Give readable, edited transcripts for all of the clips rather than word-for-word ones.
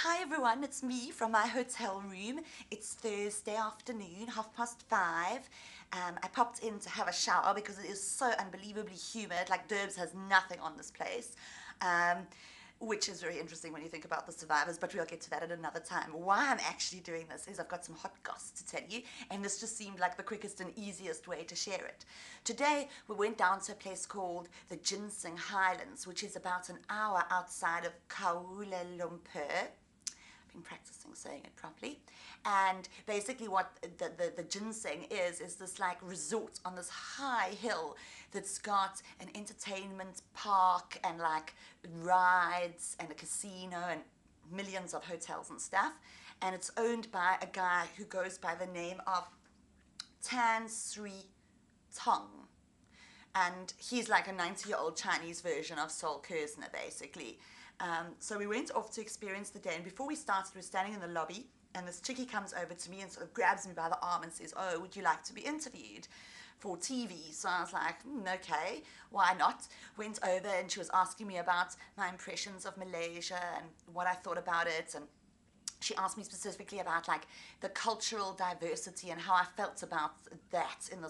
Hi everyone, it's me from my hotel room. It's Thursday afternoon, 5:30. I popped in to have a shower because it is so unbelievably humid. Like Derbs has nothing on this place, which is very interesting when you think about the survivors, but we'll get to that at another time. Why I'm actually doing this is I've got some hot goss to tell you, and this just seemed like the quickest and easiest way to share it. Today, we went down to a place called the Genting Highlands, which is about an hour outside of Kuala Lumpur. Practicing saying it properly. And basically what the ginseng is this like resort on this high hill that's got an entertainment park and like rides and a casino and millions of hotels and stuff. And it's owned by a guy who goes by the name of Tan Sri Tong. And he's like a 90-year-old Chinese version of Sol Kersner, basically. So we went off to experience the day, and before we started, we were standing in the lobby, and this chickie comes over to me and sort of grabs me by the arm and says, "Oh, would you like to be interviewed for TV?" So I was like, okay, why not? Went over, and she was asking me about my impressions of Malaysia and what I thought about it, and she asked me specifically about like the cultural diversity and how I felt about that in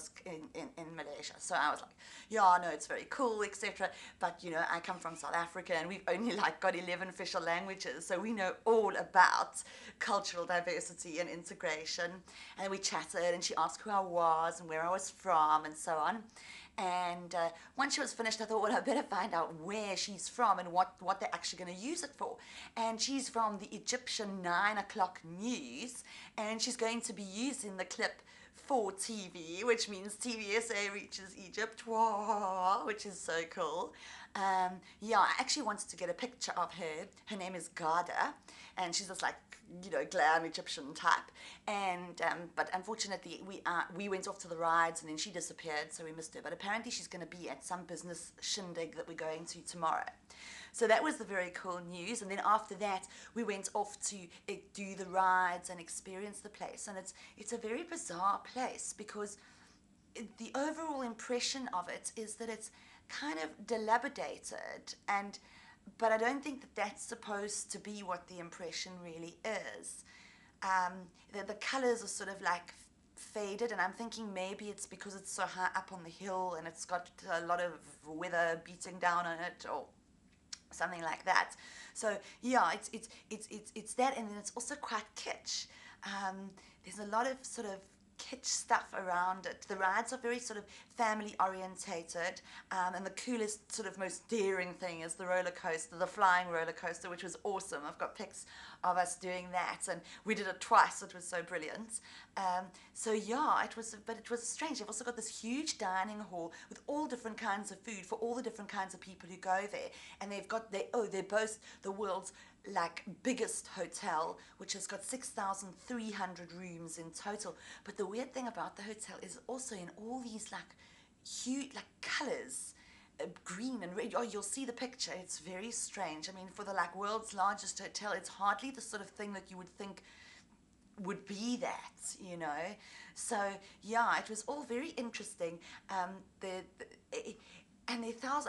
Malaysia. So I was like, yeah, no, it's very cool, etc. But you know, I come from South Africa and we've only like got 11 official languages, so we know all about cultural diversity and integration. And we chatted, and she asked who I was and where I was from and so on. And once she was finished, I thought, well, I better find out where she's from and what they're actually going to use it for. And she's from the Egyptian 9 o'clock news, and she's going to be using the clip for TV, which means TVSA reaches Egypt, which is so cool. Yeah, I actually wanted to get a picture of her. Her name is Garda, and she's this like, you know, glam Egyptian type. And but unfortunately, we went off to the rides, and then she disappeared, so we missed her. But apparently, she's going to be at some business shindig that we're going to tomorrow. So that was the very cool news. And then after that, we went off to do the rides and experience the place. And it's a very bizarre place because the overall impression of it is that it's kind of dilapidated, but I don't think that that's supposed to be what the impression really is. The colors are sort of like faded, and I'm thinking maybe it's because it's so high up on the hill and it's got a lot of weather beating down on it, or something like that. So yeah, it's that, and then it's also quite kitsch. There's a lot of sort of kitsch stuff around it. The rides are very sort of family orientated, and the coolest sort of most daring thing is the roller coaster, the flying roller coaster, which was awesome. I've got pics of us doing that, and we did it twice. It was so brilliant. So yeah, it was strange. They've also got this huge dining hall with all different kinds of food for all the different kinds of people who go there, and they boast the world's like biggest hotel, which has got 6,300 rooms in total. But the weird thing about the hotel is also in all these like huge like colors, green and red. Oh, you'll see the picture. It's very strange. I mean, for the like world's largest hotel, it's hardly the sort of thing that you would think would be that, you know. So yeah, it was all very interesting. And there are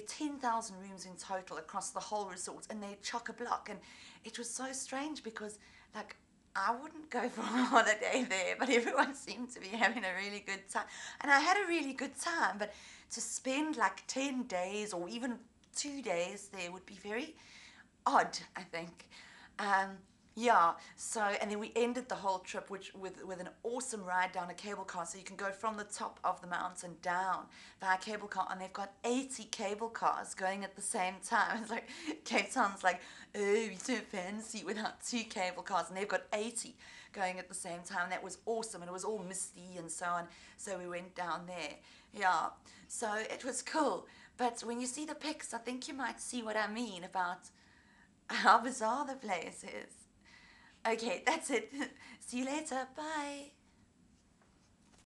10,000 rooms in total across the whole resort, and they're chock-a-block. And it was so strange because, like, I wouldn't go for a holiday there, but everyone seemed to be having a really good time. And I had a really good time, but to spend like 10 days or even 2 days there would be very odd, I think. Yeah, so, and then we ended the whole trip with an awesome ride down a cable car. So you can go from the top of the mountain down via cable car, and they've got 80 cable cars going at the same time. It's like, Cape Town's like, oh, you're so fancy without 2 cable cars, and they've got 80 going at the same time. And that was awesome, and it was all misty and so on. So we went down there, yeah. So it was cool. But when you see the pics, I think you might see what I mean about how bizarre the place is. Okay, that's it. See you later. Bye.